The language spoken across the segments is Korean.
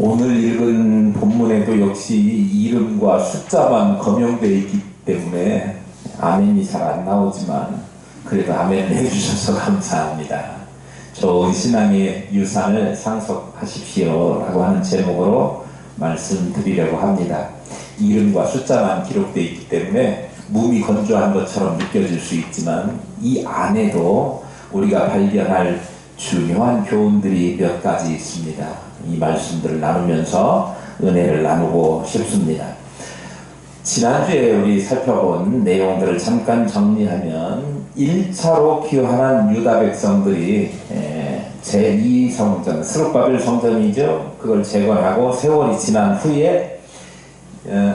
오늘 읽은 본문에도 역시 이름과 숫자만 거명되어 있기 때문에 아멘이 잘 안 나오지만 그래도 아멘을 해주셔서 감사합니다. 좋은 신앙의 유산을 상속하십시오 라고 하는 제목으로 말씀드리려고 합니다. 이름과 숫자만 기록되어 있기 때문에 몸이 건조한 것처럼 느껴질 수 있지만 이 안에도 우리가 발견할 중요한 교훈들이 몇 가지 있습니다. 이 말씀들을 나누면서 은혜를 나누고 싶습니다. 지난주에 우리 살펴본 내용들을 잠깐 정리하면 1차로 귀환한 유다 백성들이 제2성전, 스룹바벨 성전이죠. 그걸 재건하고 세월이 지난 후에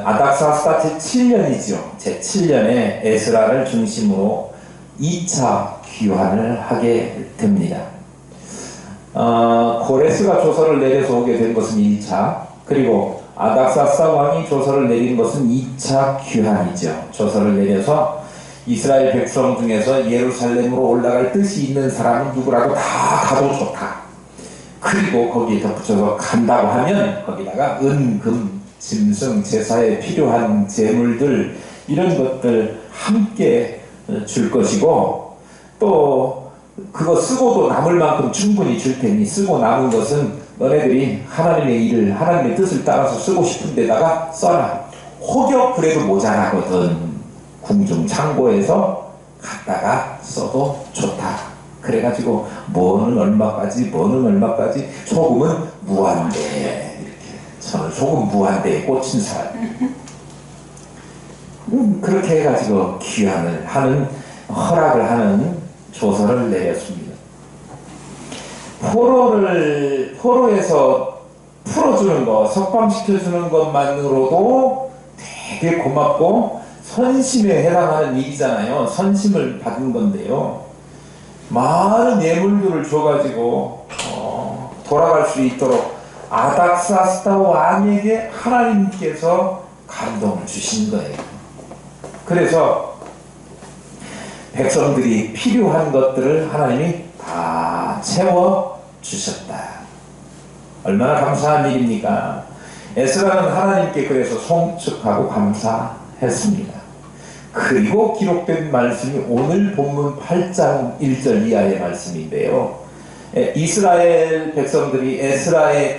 아닥사스다 제7년이죠. 제7년에 에스라를 중심으로 2차 귀환을 하게 됩니다. 고레스가 조서를 내려서 오게 된 것은 1차, 그리고 아닥사스다 왕이 조서를 내린 것은 2차 귀환이죠. 조서를 내려서 이스라엘 백성 중에서 예루살렘으로 올라갈 뜻이 있는 사람은 누구라도 다 가도 좋다. 그리고 거기에 덧붙여서 간다고 하면 거기다가 은, 금, 짐승, 제사에 필요한 재물들 이런 것들 함께 줄 것이고 또 그거 쓰고도 남을 만큼 충분히 줄 테니 쓰고 남은 것은 너네들이 하나님의 일을 하나님의 뜻을 따라서 쓰고 싶은 데다가 써라. 혹여 그래도 모자라거든 궁중 창고에서 갖다가 써도 좋다. 그래가지고 뭐는 얼마까지 소금은 무한대 이렇게 저는 소금 무한대에 꽂힌 사람 그렇게 해가지고 귀환을 하는 허락을 하는 조서를 내렸습니다. 포로에서 풀어주는 것, 석방시켜주는 것만으로도 되게 고맙고 선심에 해당하는 일이잖아요. 선심을 받은 건데요. 많은 예물들을 줘가지고 돌아갈 수 있도록 아닥사스다 왕에게 하나님께서 감동을 주신 거예요. 그래서 백성들이 필요한 것들을 하나님이 다 채워주셨다. 얼마나 감사한 일입니까? 에스라는 하나님께 그래서 송축하고 감사했습니다. 그리고 기록된 말씀이 오늘 본문 8장 1절 이하의 말씀인데요. 이스라엘 백성들이 에스라의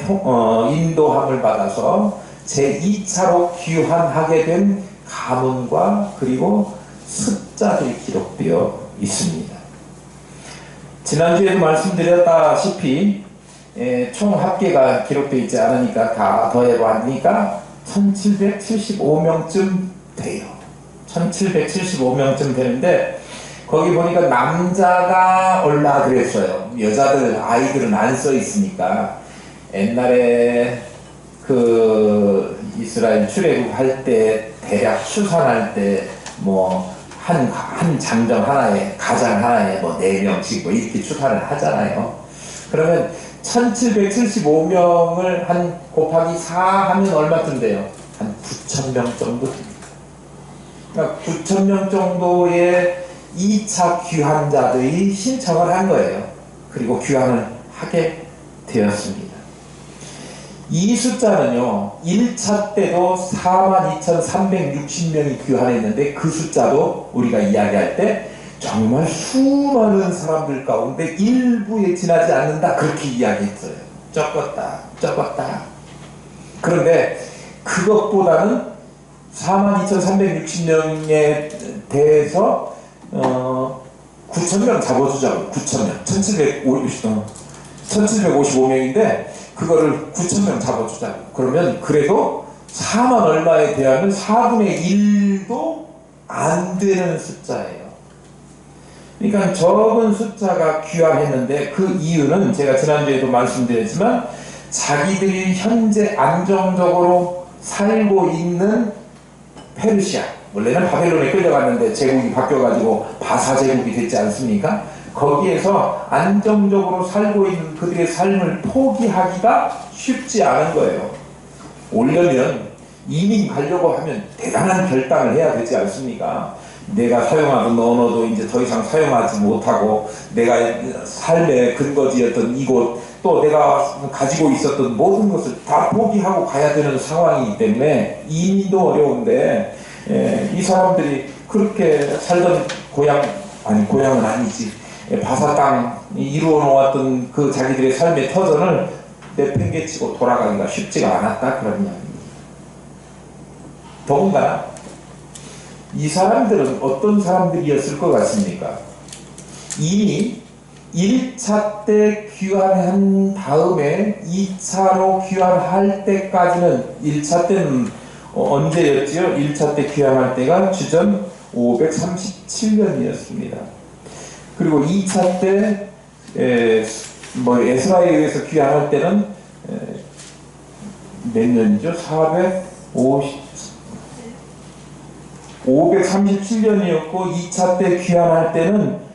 인도함을 받아서 제2차로 귀환하게 된 가문과 그리고 숫자들이 기록되어 있습니다. 지난주에도 말씀드렸다시피 총 합계가 기록되어 있지 않으니까 다 더해보니까 1775명쯤 돼요. 1775명쯤 되는데 거기 보니까 남자가 얼마 그랬어요. 여자들 아이들은 안 써 있으니까 옛날에 그 이스라엘 출애굽할 때 대략 추산할 때 뭐 한 장정 하나에 가장 하나에 뭐 4명씩 뭐 이렇게 추산을 하잖아요. 그러면 1775명을 한 곱하기 4 하면 얼마쯤 돼요? 한 9,000명 정도 됩니다. 그러니까 9,000명 정도의 2차 귀환자들이 신청을 한 거예요. 그리고 귀환을 하게 되었습니다. 이 숫자는요 1차 때도 42,360명이 귀환했는데 그 숫자도 우리가 이야기할 때 정말 수많은 사람들 가운데 일부에 지나지 않는다 그렇게 이야기했어요. 적었다. 그런데 그것보다는 42,360명에 대해서 9,000명 잡아주자고. 9,000명 1755명인데 그거를 9,000명 잡아주자고. 그러면 그래도 4만 얼마에 대하면 4분의 1도 안 되는 숫자예요. 그러니까 적은 숫자가 귀환했는데 그 이유는 제가 지난주에도 말씀드렸지만 자기들이 현재 안정적으로 살고 있는 페르시아, 원래는 바벨론에 끌려갔는데 제국이 바뀌어가지고 바사 제국이 됐지 않습니까? 거기에서 안정적으로 살고 있는 그들의 삶을 포기하기가 쉽지 않은 거예요. 오려면 이민 가려고 하면 대단한 결단을 해야 되지 않습니까? 내가 사용하던 언어도 이제 더 이상 사용하지 못하고 내가 삶의 근거지였던 이곳 또 내가 가지고 있었던 모든 것을 다 포기하고 가야 되는 상황이기 때문에 이민도 어려운데 이 사람들이 그렇게 살던 고향은 아니지, 바사 땅 이루어 놓았던 그 자기들의 삶의 터전을 내팽개치고 돌아가기가 쉽지가 않았다, 그런 이야기입니다. 더군다나 이 사람들은 어떤 사람들이었을 것 같습니까? 이미 1차 때 귀환한 다음에 2차로 귀환할 때까지는, 1차 때는 언제였지요? 1차 때 귀환할 때가 주전 537년이었습니다. 그리고 2차 때 에스라에 의해서 귀환할 때는 몇 년이죠? 537년이었고 2차 때 귀환할 때는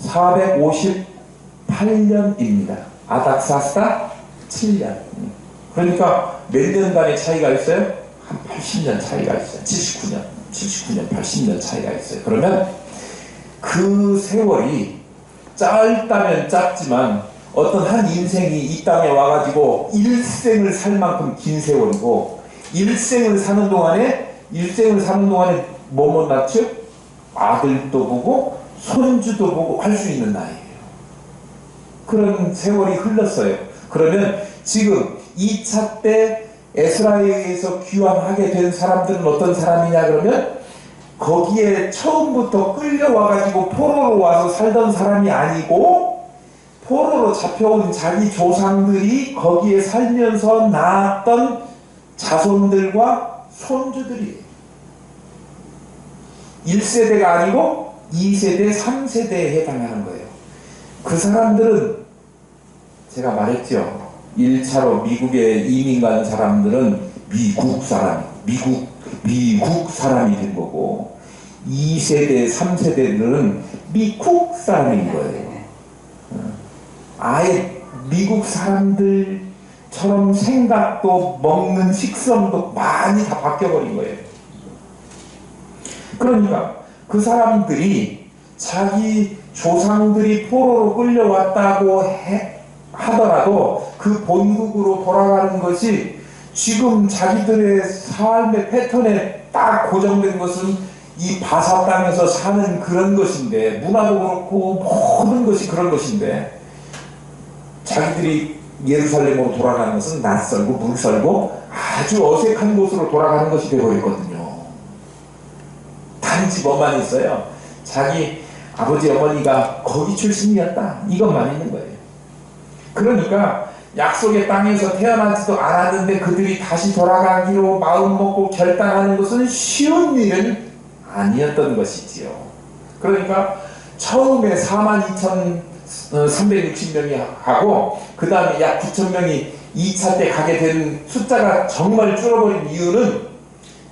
458년입니다. 아닥사스다 7년. 그러니까 몇 년간의 차이가 있어요? 한 80년 차이가 있어요. 79년, 80년 차이가 있어요. 그러면 그 세월이 짧다면 짧지만 어떤 한 인생이 이 땅에 와가지고 일생을 살 만큼 긴 세월이고, 일생을 사는 동안에 뭐 못났죠? 아들도 보고 손주도 보고 할 수 있는 나이예요. 그런 세월이 흘렀어요. 그러면 지금 2차 때 에스라에 의해서 귀환하게 된 사람들은 어떤 사람이냐 그러면, 거기에 처음부터 끌려와가지고 포로로 와서 살던 사람이 아니고 포로로 잡혀온 자기 조상들이 거기에 살면서 낳았던 자손들과 손주들이에요. 1세대가 아니고 2세대, 3세대에 해당하는 거예요. 그 사람들은 제가 말했죠. 1차로 미국에 이민 간 사람들은 미국 사람이 된 거고, 2세대, 3세대들은 미국 사람인 거예요. 아예 미국 사람들처럼 생각도 먹는 식성도 많이 다 바뀌어버린 거예요. 그러니까 그 사람들이 자기 조상들이 포로로 끌려왔다고 하더라도 그 본국으로 돌아가는 것이 지금 자기들의 삶의 패턴에 딱 고정된 것은 이 바사 땅에서 사는 그런 것인데, 문화도 그렇고 모든 것이 그런 것인데, 자기들이 예루살렘으로 돌아가는 것은 낯설고 물설고 아주 어색한 곳으로 돌아가는 것이 되어버렸거든요. 단지 뭐만 있어요? 자기 아버지 어머니가 거기 출신이었다, 이것만 있는 거예요. 그러니까 약속의 땅에서 태어나지도 않았는데 그들이 다시 돌아가기로 마음먹고 결단하는 것은 쉬운 일은 아니었던 것이지요. 그러니까 처음에 42,360명이 하고 그 다음에 약 9,000명이 2차 때 가게 된 숫자가 정말 줄어버린 이유는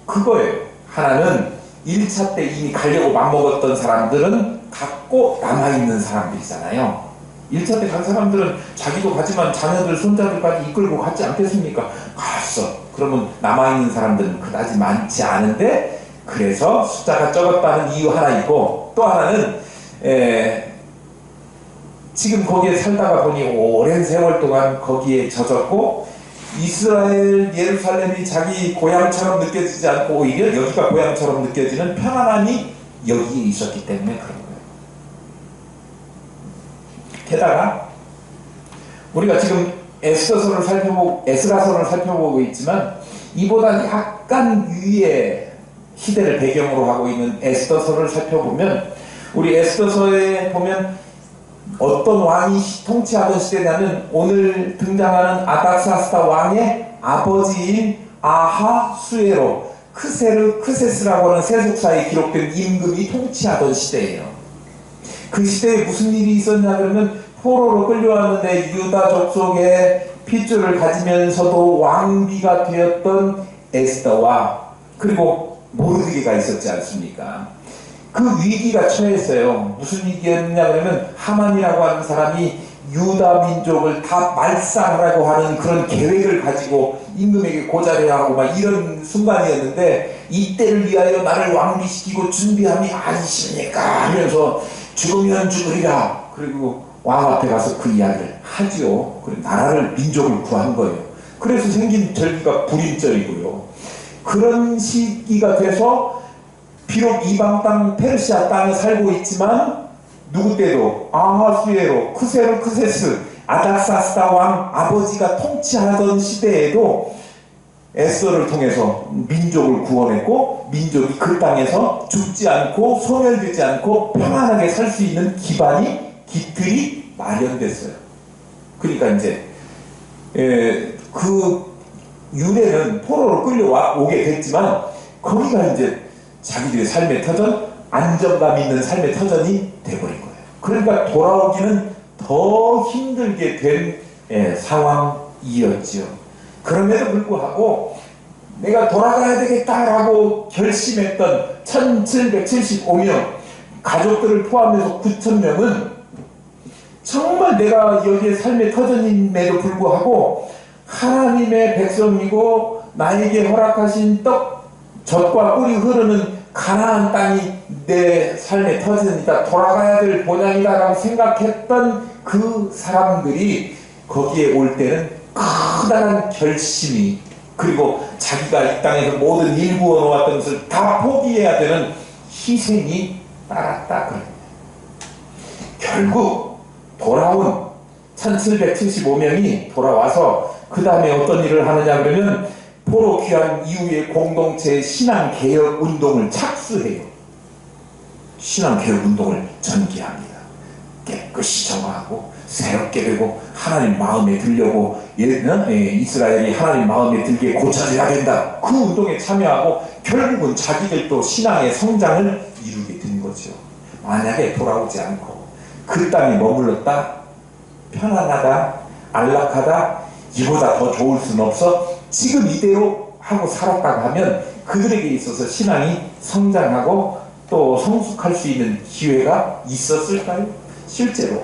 그거예요. 하나는 1차 때 이미 가려고 맘먹었던 사람들은 갔고 남아있는 사람들이잖아요. 1차 때 간 사람들은 자기도 가지만 자녀들, 손자들까지 이끌고 갔지 않겠습니까? 갔어. 그러면 남아있는 사람들은 그다지 많지 않은데, 그래서 숫자가 적었다는 이유 하나 있고, 또 하나는 지금 거기에 살다가 보니 오랜 세월 동안 거기에 젖었고, 이스라엘 예루살렘이 자기 고향처럼 느껴지지 않고 오히려 여기가 고향처럼 느껴지는 편안함이 여기에 있었기 때문에 그런 거예요. 게다가 우리가 지금 에스라서를 살펴보고 있지만, 이보다 약간 위에 시대를 배경으로 하고 있는 에스더서를 살펴보면, 우리 에스더서에 보면 어떤 왕이 통치하던 시대냐면, 오늘 등장하는 아닥사스다 왕의 아버지인 아하수에로 크세스라고 하는 세속사에 기록된 임금이 통치하던 시대예요. 그 시대에 무슨 일이 있었냐 그러면, 포로로 끌려왔는데 유다 족속의 핏줄을 가지면서도 왕비가 되었던 에스더와 그리고 모르드게가 있었지 않습니까? 그 위기가 처했어요. 무슨 위기였냐 그러면, 하만이라고 하는 사람이 유다 민족을 다 말살하라고 하는 그런 계획을 가지고 임금에게 고자려야 하고 막 이런 순간이었는데, 이때를 위하여 나를 왕비시키고 준비함이 아니십니까 하면서 죽으면 죽으리라. 그리고 왕 앞에 가서 그 이야기를 하지요. 그리고 나라를, 민족을 구한 거예요. 그래서 생긴 절기가 불임절이고요. 그런 시기가 돼서 비록 이방 땅 페르시아 땅에 살고 있지만 누구 때도 아하수에로 크세스 아닥사스다 왕 아버지가 통치하던 시대에도 에스더를 통해서 민족을 구원했고, 민족이 그 땅에서 죽지 않고 소멸되지 않고 평안하게 살 수 있는 기틀이 마련됐어요. 그러니까 이제 그 유대는 포로로 끌려오게 됐지만 거기가 이제 자기들의 삶의 터전, 안정감 있는 삶의 터전이 돼버린 거예요. 그러니까 돌아오기는 더 힘들게 된 상황이었지요. 그럼에도 불구하고 내가 돌아가야 되겠다라고 결심했던 1775명, 가족들을 포함해서 9,000명은 정말 내가 여기에 삶의 터전임에도 불구하고 하나님의 백성이고 나에게 허락하신 젖과 꿀이 흐르는 가나안 땅이 내 삶의 터전이다, 돌아가야 될 본향이다 라고 생각했던 그 사람들이 거기에 올 때는 커다란 결심이, 그리고 자기가 이 땅에서 모든 일구어 놓았던 것을 다 포기해야 되는 희생이 따랐다. 결국 돌아온 1775명이 돌아와서 그 다음에 어떤 일을 하느냐 그러면 포로 귀환 이후에 공동체의 신앙개혁 운동을 착수해요. 신앙개혁 운동을 전개합니다. 깨끗이 정화하고 새롭게 되고 하나님 마음에 들려고, 이스라엘이 하나님 마음에 들게 고쳐져야 된다. 그 운동에 참여하고 결국은 자기들도 신앙의 성장을 이루게 된 거죠. 만약에 돌아오지 않고 그 땅에 머물렀다, 편안하다, 안락하다, 이보다 더 좋을 수는 없어, 지금 이대로 하고 살았다고 하면 그들에게 있어서 신앙이 성장하고 또 성숙할 수 있는 기회가 있었을까요? 실제로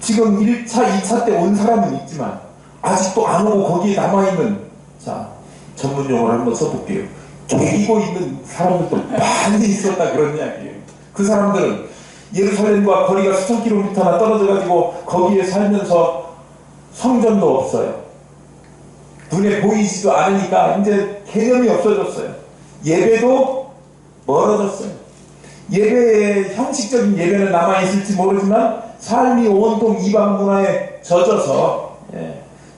지금 1차, 2차 때 온 사람은 있지만 아직도 안 오고 거기에 남아있는, 자, 전문 용어를 한번 써볼게요. 개기고 있는 사람들도 많이 있었다, 그런 이야기예요. 그 사람들은 예루살렘과 거리가 수천 킬로미터나 떨어져가지고 거기에 살면서 성전도 없어요. 눈에 보이지도 않으니까 이제 개념이 없어졌어요. 예배도 멀어졌어요. 예배의 형식적인 예배는 남아있을지 모르지만 삶이 온통 이방 문화에 젖어서,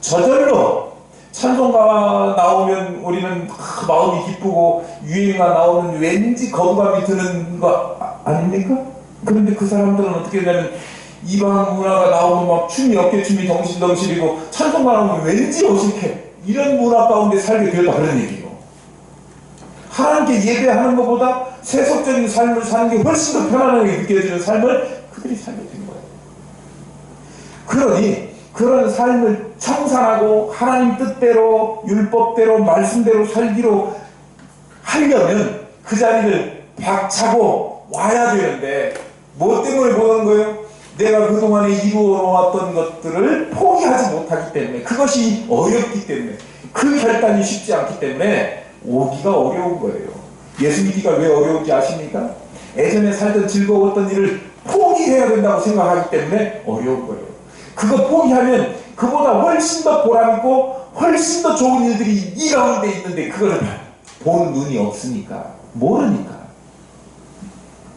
저절로 찬송가가 나오면 우리는 마음이 기쁘고 유행가 나오면 왠지 거부감이 드는 거 아닙니까? 그런데 그 사람들은 어떻게 되냐면 이방 문화가 나오면 막 춤이 어깨춤이 덩실덩실이고 찬송가 나오면 왠지 어색해. 이런 문화 가운데 살게 되었다, 그런 얘기예요. 하나님께 예배하는 것보다 세속적인 삶을 사는 게 훨씬 더 편안하게 느껴지는 삶을 그들이 살게 된 거예요. 그러니 그런 삶을 청산하고 하나님 뜻대로, 율법대로, 말씀대로 살기로 하려면 그 자리를 박차고 와야 되는데 뭐 때문에 보는 거예요? 내가 그동안에 이루어 놓았던 것들을 포기하지 못하기 때문에, 그것이 어렵기 때문에, 그 결단이 쉽지 않기 때문에 오기가 어려운 거예요. 예수 믿기가 왜 어려운지 아십니까? 예전에 살던 즐거웠던 일을 포기해야 된다고 생각하기 때문에 어려운 거예요. 그거 포기하면 그보다 훨씬 더 보람있고 훨씬 더 좋은 일들이 이 가운데 있는데 그걸 본 눈이 없으니까, 모르니까.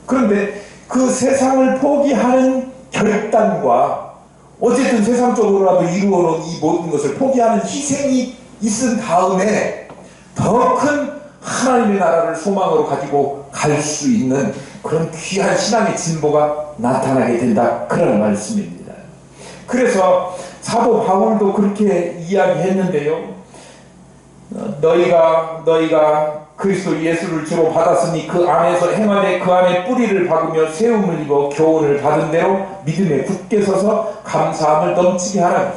그런데 그 세상을 포기하는 결단과 어쨌든 세상적으로라도 이루어놓은 이 모든 것을 포기하는 희생이 있은 다음에 더 큰 하나님의 나라를 소망으로 가지고 갈 수 있는 그런 귀한 신앙의 진보가 나타나게 된다, 그런 말씀입니다. 그래서 사도 바울도 그렇게 이야기했는데요. 너희가 그리스도 예수를 주로 받았으니 그 안에서 행하되 그 안에 뿌리를 박으며 세움을 입어 교훈을 받은 대로 믿음에 굳게 서서 감사함을 넘치게 하라.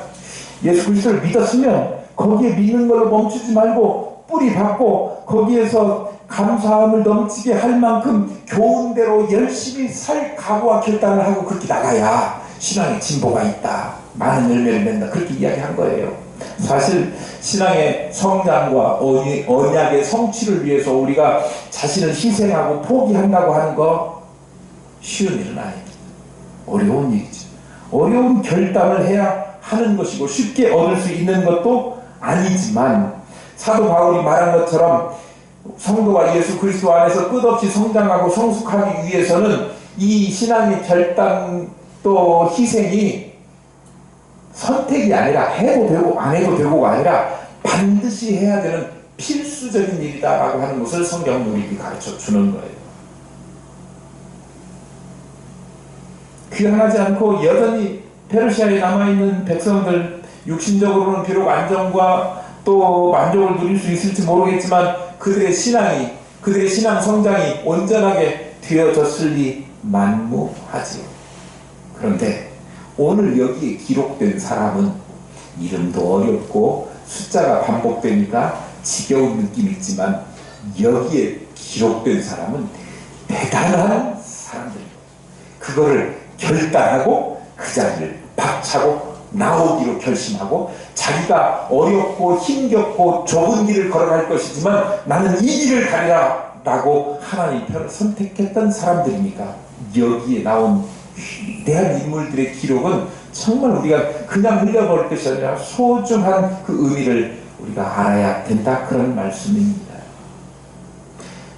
예수 그리스도를 믿었으면 거기에 믿는 걸로 멈추지 말고 뿌리 박고 거기에서 감사함을 넘치게 할 만큼 교훈대로 열심히 살 각오와 결단을 하고 그렇게 나가야 신앙의 진보가 있다, 많은 열매를 맺는다, 그렇게 이야기한 거예요. 사실 신앙의 성장과 언약의 성취를 위해서 우리가 자신을 희생하고 포기한다고 하는 거 쉬운 일은 아닙니다. 어려운 일이죠. 어려운 결단을 해야 하는 것이고 쉽게 얻을 수 있는 것도 아니지만 사도 바울이 말한 것처럼 성도가 예수 그리스도 안에서 끝없이 성장하고 성숙하기 위해서는 이 신앙의 결단 또 희생이 선택이 아니라 해도 되고 안 해도 되고가 아니라 반드시 해야 되는 필수적인 일이다라고 하는 것을 성경은 우리에게 가르쳐 주는 거예요. 귀환하지 않고 여전히 페르시아에 남아있는 백성들, 육신적으로는 비록 안정과 또 만족을 누릴 수 있을지 모르겠지만 그들의 신앙 성장이 온전하게 되어졌을 리 만무하지요. 그런데 오늘 여기에 기록된 사람은 이름도 어렵고 숫자가 반복되니까 지겨운 느낌이 있지만 여기에 기록된 사람은 대단한 사람들이에요. 그거를 결단하고 그 자리를 박차고 나오기로 결심하고 자기가 어렵고 힘겹고 좁은 길을 걸어갈 것이지만 나는 이 길을 가리라 라고 하나님 편을 선택했던 사람들이니까 여기에 나온 위대한 인물들의 기록은 정말 우리가 그냥 흘려버릴 것이 아니라 소중한 그 의미를 우리가 알아야 된다, 그런 말씀입니다.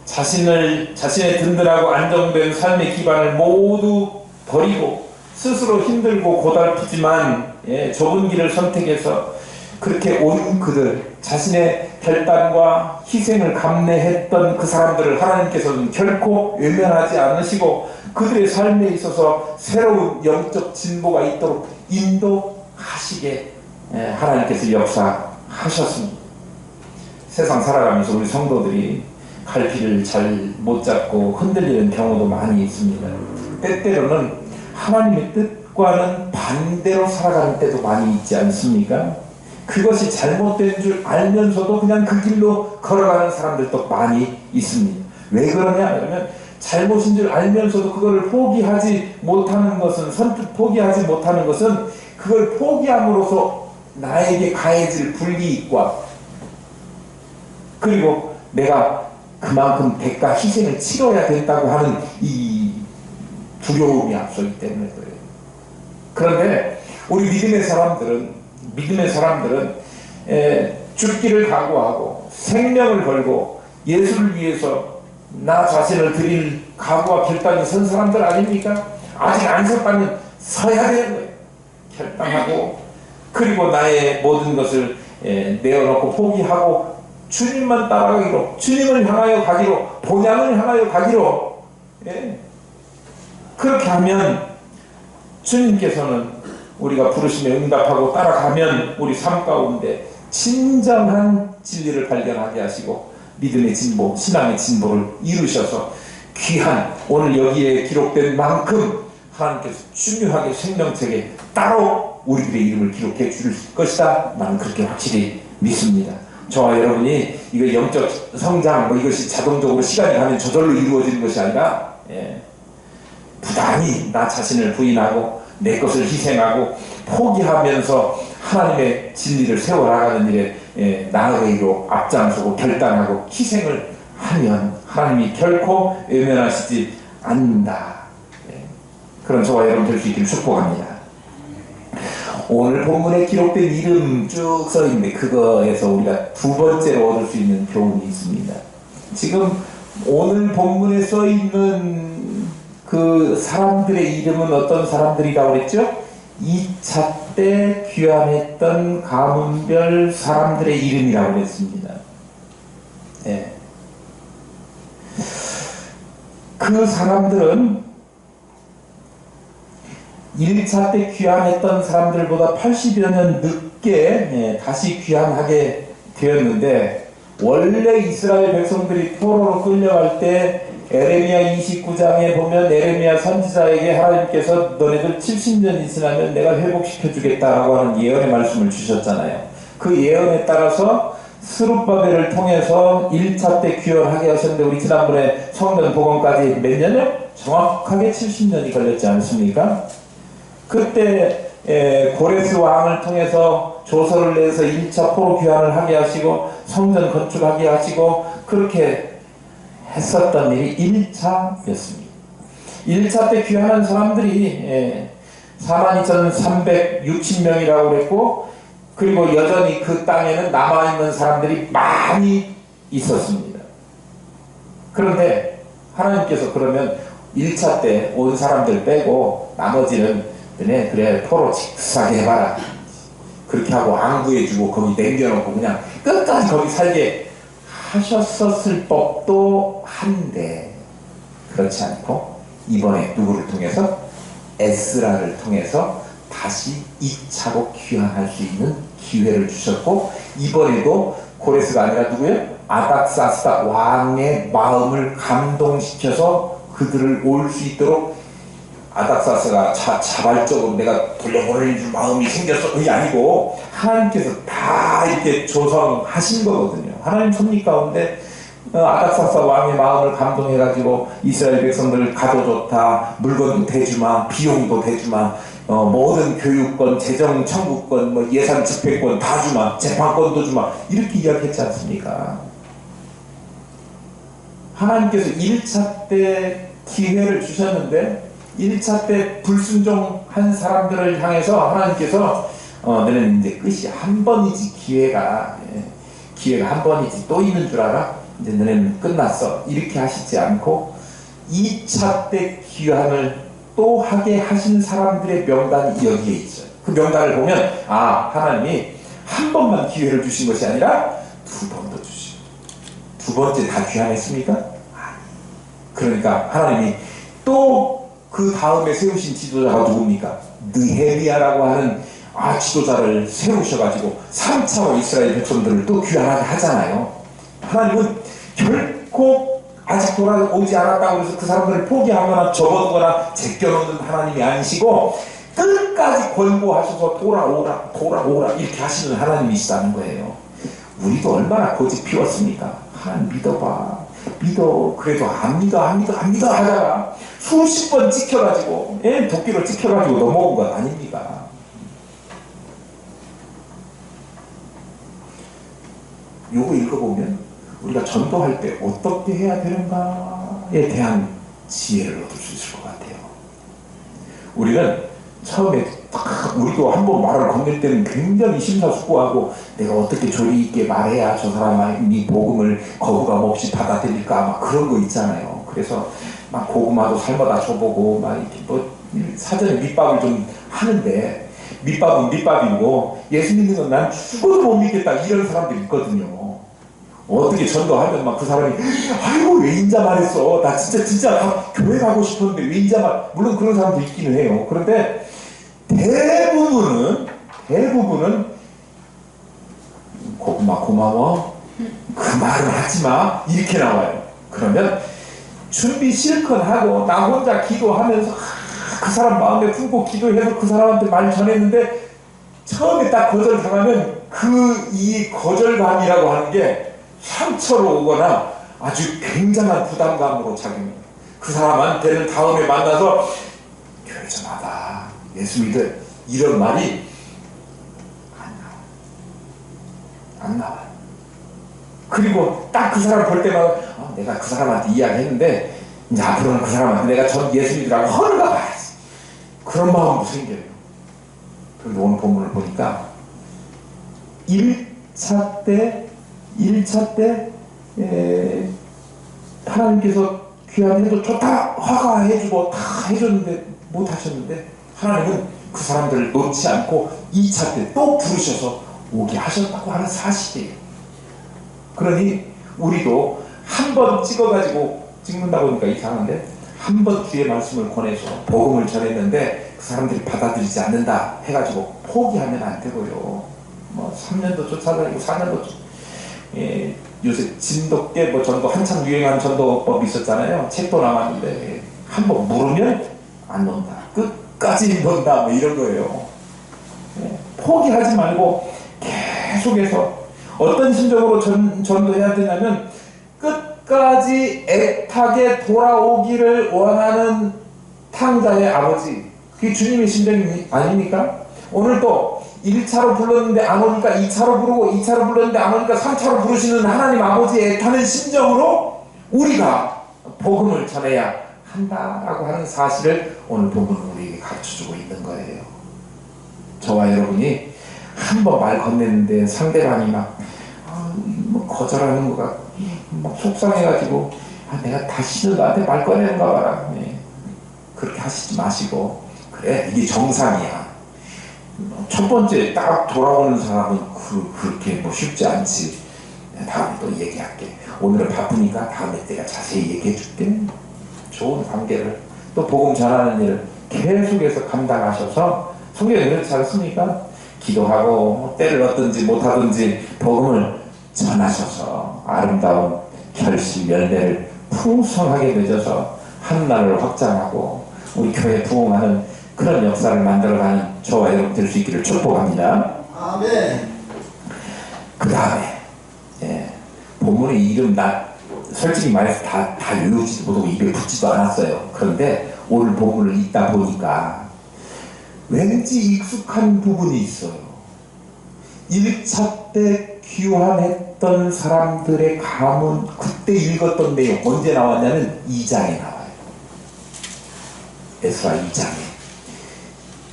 자신의 든든하고 안정된 삶의 기반을 모두 버리고 스스로 힘들고 고달프지만 좁은 길을 선택해서 그렇게 온 그들, 자신의 결단과 희생을 감내했던 그 사람들을 하나님께서는 결코 외면하지 않으시고 그들의 삶에 있어서 새로운 영적 진보가 있도록 인도하시게 하나님께서 역사하셨습니다. 세상 살아가면서 우리 성도들이 갈 길을 잘 못 잡고 흔들리는 경우도 많이 있습니다. 때때로는 하나님의 뜻과는 반대로 살아가는 때도 많이 있지 않습니까? 그것이 잘못된 줄 알면서도 그냥 그 길로 걸어가는 사람들도 많이 있습니다. 왜 그러냐? 그러면 잘못인 줄 알면서도 그걸 포기하지 못하는 것은, 선뜻 포기하지 못하는 것은 그걸 포기함으로써 나에게 가해질 불이익과 그리고 내가 그만큼 대가 희생을 치러야 된다고 하는 이 두려움이 앞서기 때문에 그래요. 그런데 우리 믿음의 사람들은 죽기를 각오하고 생명을 걸고 예수를 위해서 나 자신을 드릴 각오와 결단이 선 사람들 아닙니까? 아직 안 섰다면 서야 되는 거예요. 결단하고 그리고 나의 모든 것을 내어놓고 포기하고 주님만 따라가기로, 주님을 향하여 가기로, 본향을 향하여 가기로, 그렇게 하면 주님께서는 우리가 부르심에 응답하고 따라가면 우리 삶 가운데 진정한 진리를 발견하게 하시고 믿음의 진보, 신앙의 진보를 이루셔서 귀한 오늘 여기에 기록된 만큼 하나님께서 중요하게 생명책에 따로 우리들의 이름을 기록해 주실 것이다. 나는 그렇게 확실히 믿습니다. 저와 여러분이 이거 영적 성장 이것이 자동적으로 시간이 가면 저절로 이루어지는 것이 아니라 부단히 나 자신을 부인하고 내 것을 희생하고 포기하면서 하나님의 진리를 세워나가는 일에 나아가기로 앞장서고 결단하고 희생을 하면 하나님이 결코 외면하시지 않는다. 그런 저와 여러분 될 수 있기를 축복합니다. 오늘 본문에 기록된 이름 쭉 써있는데 그거에서 우리가 두 번째로 얻을 수 있는 교훈이 있습니다. 지금 오늘 본문에 써있는 그 사람들의 이름은 어떤 사람들이라고 그랬죠? 2차 때 귀환했던 가문별 사람들의 이름이라고 그랬습니다. 그 사람들은 1차 때 귀환했던 사람들보다 80여 년 늦게 다시 귀환하게 되었는데 원래 이스라엘 백성들이 포로로 끌려갈 때 에레미야 29장에 보면 에레미야 선지자에게 하나님께서 너네들 70년이 지나면 내가 회복시켜 주겠다라고 하는 예언의 말씀을 주셨잖아요. 그 예언에 따라서 스룹바벨을 통해서 1차 때 귀환하게 하셨는데 우리 지난번에 성전 복원까지 몇 년이요? 정확하게 70년이 걸렸지 않습니까? 그때 고레스 왕을 통해서 조서를 내서 1차 포로 귀환을 하게 하시고 성전 건축하게 하시고 그렇게 했었던 일이 1차였습니다. 1차 때 귀환한 사람들이 42,360명이라고 그랬고, 그리고 여전히 그 땅에는 남아있는 사람들이 많이 있었습니다. 그런데 하나님께서 그러면 1차 때 온 사람들 빼고 나머지는 그래 포로 직사하게 해봐라, 그렇게 하고 안구해주고 거기 남겨놓고 그냥 끝까지 거기 살게 하셨었을 법도 한데, 그렇지 않고 이번에 누구를 통해서? 에스라를 통해서 다시 2차로 귀환할 수 있는 기회를 주셨고, 이번에도 고레스가 아니라 누구예요? 아닥사스다 왕의 마음을 감동시켜서 그들을 올 수 있도록, 아닥사스가 자발적으로 내가 돌려보낼 줄 마음이 생겼어, 그게 아니고 하나님께서 다 이렇게 조성하신 거거든요. 하나님 섭리 가운데 아닥사스 왕의 마음을 감동해가지고 이스라엘 백성들을 가도 좋다, 물건도 대주마, 비용도 대주마, 모든 교육권, 재정 청구권, 뭐 예산 집행권 다 주마, 재판권도 주마, 이렇게 이야기했지 않습니까? 하나님께서 1차 때 기회를 주셨는데 1차 때 불순종한 사람들을 향해서 하나님께서 너는 이제 끝이 한 번이지, 기회가 한 번이지 또 있는 줄 알아? 이제 너네는 끝났어, 이렇게 하시지 않고 2차 때 귀환을 또 하게 하신 사람들의 명단이 여기에 있어요. 그 명단을 보면 하나님이 한 번만 기회를 주신 것이 아니라 두 번도 주시고, 두 번째 다 귀환했습니까? 아니. 그러니까 하나님이 또 그 다음에 세우신 지도자가 누굽니까? 느헤미야라고 하는 지도자를 세우셔가지고 3차로 이스라엘 백성들을 또 귀환하게 하잖아요. 하나님은 결코 아직 돌아오지 않았다고 해서 그 사람들을 포기하거나 접어두거나 제껴놓는 하나님이 아니시고, 끝까지 권고하셔서 돌아오라 이렇게 하시는 하나님이시다는 거예요. 우리도 얼마나 고집 피웠습니까? 하나님 믿어봐, 믿어. 그래도 안 믿어 하다가 수십 번 찍혀가지고, 도끼로 찍혀가지고 넘어온 건 아닙니까? 요거 읽어보면 우리가 전도할 때 어떻게 해야 되는가에 대한 지혜를 얻을 수 있을 것 같아요. 우리는 처음에 우리도 한번 말을 건넬 때는 굉장히 심사숙고하고, 내가 어떻게 조리 있게 말해야 저 사람이 복음을 거부감 없이 받아들일까, 막 그런 거 있잖아요. 그래서 막 고구마도 삶아다 줘보고 막 이렇게 뭐 사전에 밑밥을 좀 하는데, 밑밥은 밑밥이고 예수 믿는 건 난 죽어도 못 믿겠다, 이런 사람들이 있거든요. 어떻게 전도하면 막 그 사람이 아이고 왜 인자 말했어, 나 진짜 교회 가고 싶었는데 왜 인자 말, 물론 그런 사람도 있기는 해요. 그런데 대부분은 고구마 고마워, 그 말은 하지마, 이렇게 나와요. 그러면 준비 실컷 하고 나 혼자 기도하면서 그 사람 마음에 품고 기도해서 그 사람한테 말 전했는데, 처음에 딱 거절당하면 이 거절감이라고 하는 게 상처로 오거나 아주 굉장한 부담감으로 작용해요. 그 사람한테는 다음에 만나서 교회 좀 와봐, 예수 믿어, 이런 말이 안 나와요. 그리고 딱 그 사람 볼 때마다 내가 그 사람한테 이야기했는데 이제 앞으로는 그 사람한테 내가 전 예수 믿으라고 허물가 봐야지, 그런 마음도 생겨요. 그런데 오늘 본문을 보니까 1차 때 하나님께서 귀환해도 좋다, 허가해주고 다 해줬는데 못하셨는데, 하나님은 그 사람들을 놓지 않고 2차 때 또 부르셔서 오게 하셨다고 하는 사실이에요. 그러니 우리도 한 번 찍는다고 하니까 이상한데, 한 번 주의 말씀을 권해서 복음을 전했는데 그 사람들이 받아들이지 않는다 해가지고 포기하면 안 되고요. 뭐 3년도 쫓아다니고 4년도 요새 진돗개 전도 한참 유행한 전도법이 있었잖아요. 책도 나왔는데 한번 물으면 안 논다, 끝까지 논다, 뭐 이런 거예요. 포기하지 말고 계속해서 어떤 심정으로 전도해야 되냐면, 끝까지 애타게 돌아오기를 원하는 탕자의 아버지, 그게 주님의 심정이 아닙니까? 오늘 또 1차로 불렀는데 안 오니까 2차로 부르고, 2차로 불렀는데 안 오니까 3차로 부르시는 하나님 아버지의 애타는 심정으로 우리가 복음을 전해야 한다라고 하는 사실을 오늘 본문은 우리에게 가르쳐주고 있는 거예요. 저와 여러분이 한번 말 건넸는데 상대방이 뭐 거절하는 거가 막 속상해가지고 내가 다시는 나한테 말 꺼내는가 봐라. 네. 그렇게 하시지 마시고, 그래 이게 정상이야. 첫 번째 딱 돌아오는 사람은 그렇게 뭐 쉽지 않지. 다음에 또 얘기할게. 오늘은 바쁘니까 다음에 내가 자세히 얘기해 줄게. 좋은 관계를, 또 복음 전하는 일을 계속해서 감당하셔서, 성경에 그렇지 않습니까? 기도하고 때를 얻든지 못하든지 복음을 전하셔서 아름다운 결실 열매를 풍성하게 맺어서 한나라를 확장하고 우리 교회 부흥하는 그런 역사를 만들어가는 저와 여러분 될 수 있기를 축복합니다. 아멘. 그 다음에 본문의 이름 솔직히 말해서 다 외우지도 못하고 입에 붙지도 않았어요. 그런데 오늘 본문을 읽다 보니까 왠지 익숙한 부분이 있어요. 1차 때 귀환했던 사람들의 가문, 그때 읽었던 내용 언제 나왔냐면 2장에 나와요. 에스라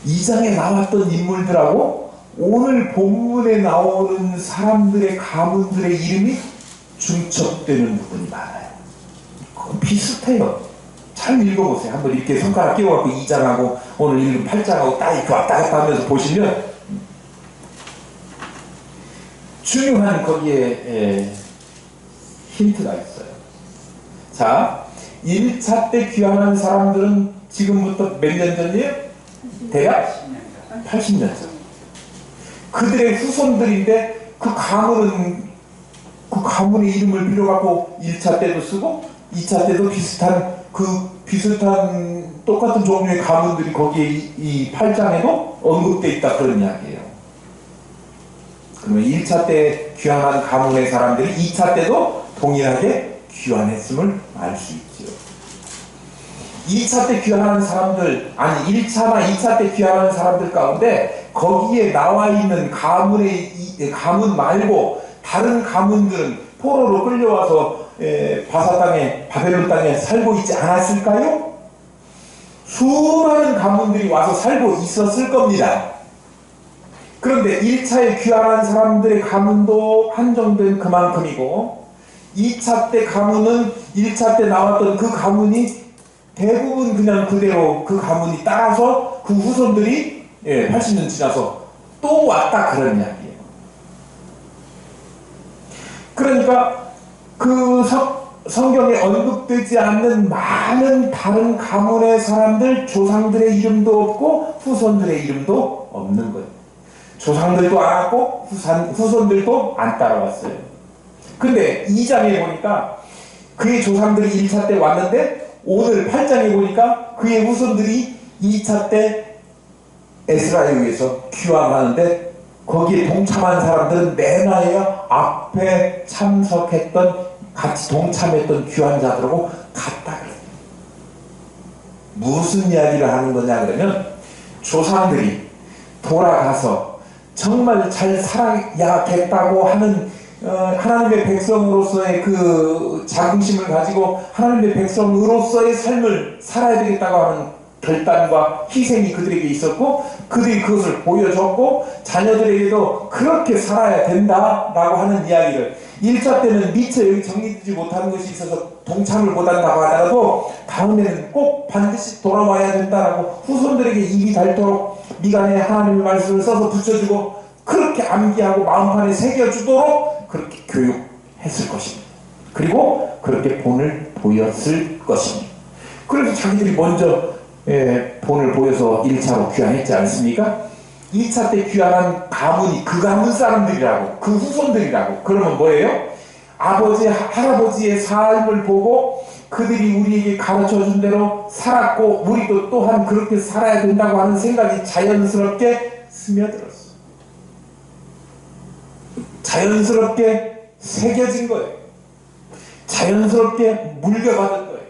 2장에 나왔던 인물들하고 오늘 본문에 나오는 사람들의 가문들의 이름이 중첩되는 부분이 많아요. 비슷해요. 잘 읽어보세요. 한번 이렇게 손가락 끼워갖고 2장하고 오늘 읽은 8장하고 딱 이렇게 왔다 갔다 하면서 보시면 중요한 거기에 힌트가 있어요. 자, 1차 때 귀환한 사람들은 지금부터 몇 년 전이에요? 대략 80년 전. 그들의 후손들인데 그 가문의 이름을 빌어갖고 1차 때도 쓰고 2차 때도 비슷한 똑같은 종류의 가문들이 거기에 이 8장에도 언급되어 있다, 그런 이야기예요. 그러면 1차 때 귀환한 가문의 사람들이 2차 때도 동일하게 귀환했음을 알 수 있죠. 2차 때 귀환하는 사람들, 아니 1차나 2차 때 귀환하는 사람들 가운데 거기에 나와 있는 가문 말고 다른 가문들은 포로로 끌려와서 바사 땅에, 바벨론 땅에 살고 있지 않았을까요? 수많은 가문들이 와서 살고 있었을 겁니다. 그런데 1차에 귀환한 사람들의 가문도 한정된 그만큼이고 2차 때 가문은 1차 때 나왔던 그 가문이 대부분 그냥 그대로 그 가문이 따라서 그 후손들이 80년 지나서 또 왔다, 그런 이야기예요. 그러니까 그 성경에 언급되지 않는 많은 다른 가문의 사람들, 조상들의 이름도 없고 후손들의 이름도 없는 거예요. 조상들도 안 왔고 후손들도 안 따라왔어요. 근데 2장에 보니까 그의 조상들이 1차 때 왔는데 오늘 8장에 보니까 그의 후손들이 2차 때 에스라에 의해서 귀환하는데 거기에 동참한 사람들은 메나야 앞에 참석했던, 같이 동참했던 귀환자들하고 같다 그래요. 무슨 이야기를 하는 거냐 그러면 조상들이 돌아가서 정말 잘 살아야겠다고 하는 하나님의 백성으로서의 그 자긍심을 가지고 하나님의 백성으로서의 삶을 살아야 되겠다고 하는 결단과 희생이 그들에게 있었고 그들이 그것을 보여줬고 자녀들에게도 그렇게 살아야 된다라고 하는 이야기를 1차 때는 미처 여기 정리되지 못하는 것이 있어서 동참을 못한다고 하더라도 다음에는 꼭 반드시 돌아와야 된다라고 후손들에게 입이 닳도록 미간에 하나님의 말씀을 써서 붙여주고 그렇게 암기하고 마음판에 새겨주도록 그렇게 교육했을 것입니다. 그리고 그렇게 본을 보였을 것입니다. 그래서 자기들이 먼저 본을 보여서 1차로 귀환했지 않습니까? 2차 때 귀환한 가문이 그 가문 사람들이라고, 그 후손들이라고. 그러면 뭐예요? 아버지, 할아버지의 삶을 보고 그들이 우리에게 가르쳐준 대로 살았고 우리도 또한 그렇게 살아야 된다고 하는 생각이 자연스럽게 스며들었어. 자연스럽게 새겨진 거예요. 자연스럽게 물려받은 거예요.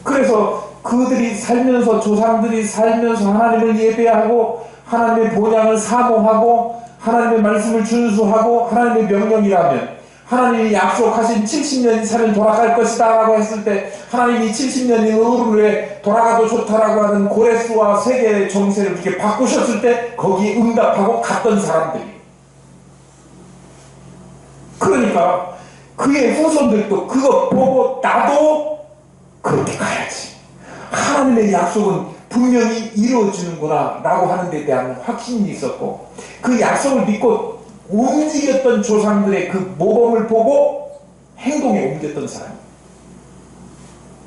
그래서 그들이 살면서, 조상들이 살면서 하나님을 예배하고 하나님의 본향을 사모하고 하나님의 말씀을 준수하고 하나님의 명령이라면 하나님이 약속하신 70년이 사면 돌아갈 것이다 라고 했을 때 하나님이 70년이 후에 돌아가도 좋다라고 하는 고레스와 세계의 정세를 이렇게 바꾸셨을 때 거기에 응답하고 갔던 사람들이, 그러니까 그의 후손들도 그거 보고 나도 그렇게 가야지, 하나님의 약속은 분명히 이루어지는구나 라고 하는 데 대한 확신이 있었고, 그 약속을 믿고 움직였던 조상들의 그 모범을 보고 행동에 옮겼던 사람.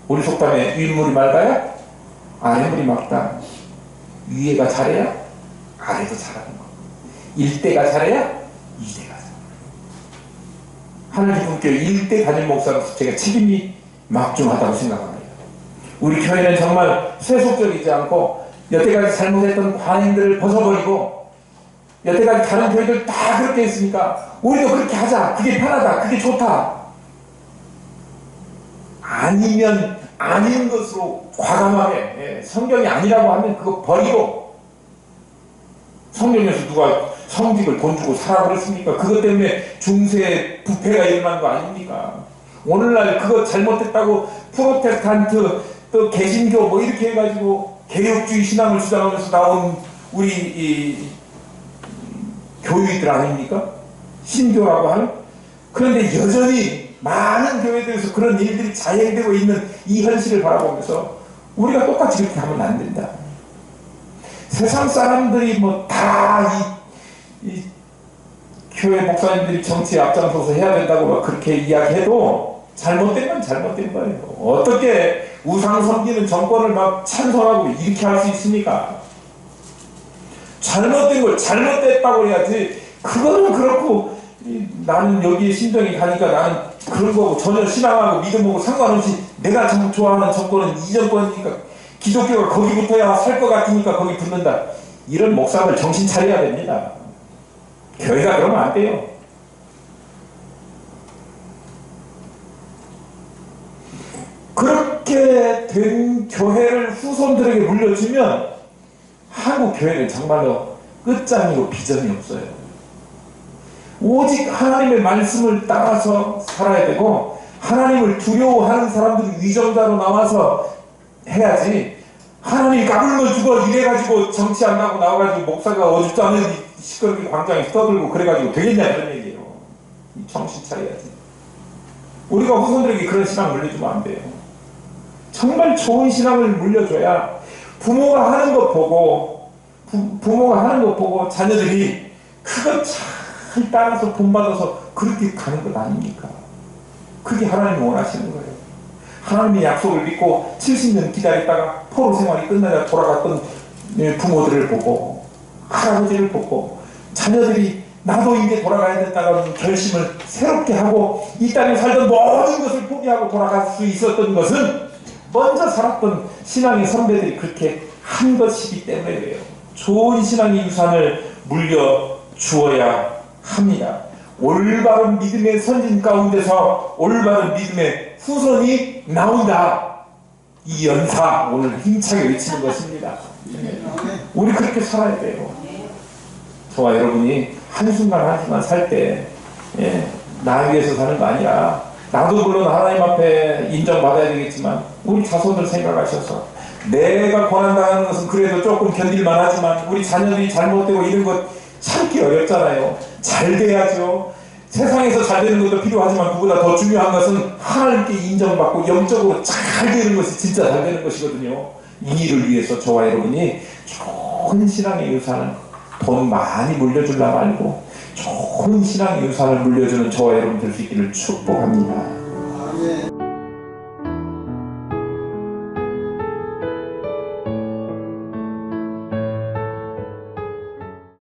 우리 속담에 윗물이 맑아야 아랫물이 맑다. 위에가 잘해야 아래도 잘하는 거. 일대가 잘해야 이대가 잘하는 거. 하늘기쁨교회 일대 담임 목사로서 제가 책임이 막중하다고 생각합니다. 우리 교회는 정말 세속적이지 않고 여태까지 잘못했던 관행들을 벗어버리고, 여태까지 다른 교회들 다 그렇게 했으니까 우리도 그렇게 하자, 그게 편하다, 그게 좋다, 아니면 아닌 것으로 과감하게, 성경이 아니라고 하면 그거 버리고, 성경에서 누가 성직을 돈 주고 사라 그랬습니까? 그것 때문에 중세 부패가 일어난 거 아닙니까? 오늘날 그거 잘못했다고 프로테스탄트 또 개신교 뭐 이렇게 해가지고 개혁주의 신앙을 주장하면서 나온 우리 이 교유이들 아닙니까? 신교라고 하는. 그런데 여전히 많은 교회들에서 그런 일들이 자행되고 있는 이 현실을 바라보면서 우리가 똑같이 그렇게 하면 안 된다. 세상 사람들이 뭐 다 이 교회 목사님들이 정치에 앞장서서 해야 된다고 막 그렇게 이야기해도 잘못된 건 잘못된 거예요. 어떻게 우상 섬기는 정권을 막 찬성하고 이렇게 할 수 있습니까? 잘못된 걸 잘못됐다고 해야지. 그거는 그렇고, 나는 여기에 심정이 가니까 나는 그런 거고, 전혀 신앙하고 믿음하고 상관없이 내가 참 좋아하는 정권은 이 정권이니까 기독교가 거기 붙어야 살 것 같으니까 거기 붙는다. 이런 목사들 정신 차려야 됩니다. 교회가 그러면 안 돼요. 그렇게 된 교회를 후손들에게 물려주면 한국 교회는 정말로 끝장이고 비전이 없어요. 오직 하나님의 말씀을 따라서 살아야 되고, 하나님을 두려워하는 사람들이 위정자로 나와서 해야지, 하나님이 까불면 죽어 이래가지고 정치한다고 나와가지고 목사가 어줍지 않은 시끄럽게 광장에 떠들고 그래가지고 되겠냐 그런 얘기예요. 정신 차려야지. 우리가 후손들에게 그런 신앙 물려주면 안 돼요. 정말 좋은 신앙을 물려줘야 부모가 하는 것 보고, 부모가 하는 것 보고 자녀들이 그거 잘 따라서 본받아서 그렇게 가는 것 아닙니까? 그게 하나님이 원하시는 거예요. 하나님의 약속을 믿고 70년 기다렸다가 포로 생활이 끝나자 돌아갔던 부모들을 보고, 할아버지를 보고, 자녀들이 나도 이제 돌아가야 된다는 결심을 새롭게 하고 이 땅에 살던 모든 것을 포기하고 돌아갈 수 있었던 것은 먼저 살았던 신앙의 선배들이 그렇게 한 것이기 때문에 그래요. 좋은 신앙의 유산을 물려주어야 합니다. 올바른 믿음의 선진 가운데서 올바른 믿음의 후손이 나온다. 이 연사 오늘 힘차게 외치는 것입니다. 우리 그렇게 살아야 돼요. 저와 여러분이 한순간 한순간 살 때, 나 위해서 사는 거 아니야. 나도 물론 하나님 앞에 인정받아야 되겠지만 우리 자손들 생각하셔서, 내가 고난당하는 것은 그래도 조금 견딜만 하지만 우리 자녀들이 잘못되고 이런 것 참기 어렵잖아요. 잘 돼야죠. 세상에서 잘 되는 것도 필요하지만 그보다 더 중요한 것은 하나님께 인정받고 영적으로 잘 되는 것이 진짜 잘 되는 것이거든요. 이 일을 위해서 저와 여러분이 좋은 신앙의 유산을, 돈 많이 물려주려 말고 좋은 신앙의 유산을 물려주는 저와 여러분 될 수 있기를 축복합니다.